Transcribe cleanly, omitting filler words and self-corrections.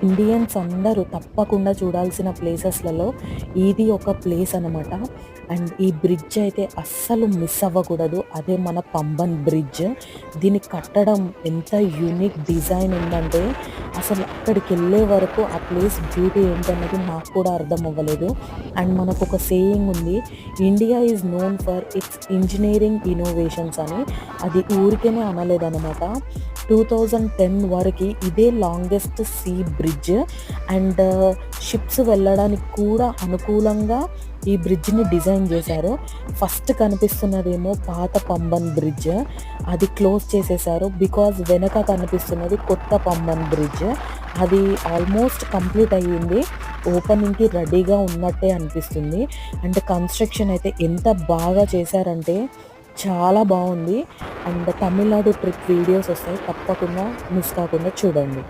Indians అందరూ తప్పకుండా చూడాల్సిన ప్లేసెస్‌లలో ఇది ఒక ప్లేస్ అనమాట. అండ్ ఈ బ్రిడ్జ్ అయితే అస్సలు మిస్ అవ్వకూడదు. అదే మన పంబన్ బ్రిడ్జ్. దీన్ని కట్టడం ఎంత యూనిక్ డిజైన్ ఉందంటే, అసలు అక్కడికెళ్ళే వరకు ఆ ప్లేస్ బ్యూటీ ఏంటన్నది నాకు కూడా అర్థం అవ్వలేదు. అండ్ మనకొక సేయింగ్ ఉంది. India is known for it's engineering innovations అని. అది ఊరికేనే అనలేదనమాట. 2010 వరకి ఇదే longest sea bridge. And ships వెళ్ళడానికి కూడా అనుకూలంగా ఈ బ్రిడ్జ్‌ని డిజైన్ చేశారు. ఫస్ట్ కనిపిస్తున్నదేమో పాత పంబన్ బ్రిడ్జ్. అది క్లోజ్ చేసేశారు. బికాజ్ వెనక కనిపిస్తున్నది కొత్త పంబన్ బ్రిడ్జ్. అది ఆల్మోస్ట్ కంప్లీట్ అయ్యింది. ఓపెనింగ్‌కి రెడీగా ఉన్నట్టే అనిపిస్తుంది. అండ్ కన్‌స్ట్రక్షన్ అయితే ఎంత బాగా చేశారంటే చాలా బావుంది. అండ్ తమిళనాడు ట్రిప్ వీడియోస్ వస్తాయి. తప్పకుండా మిస్ కాకుండా చూడండి.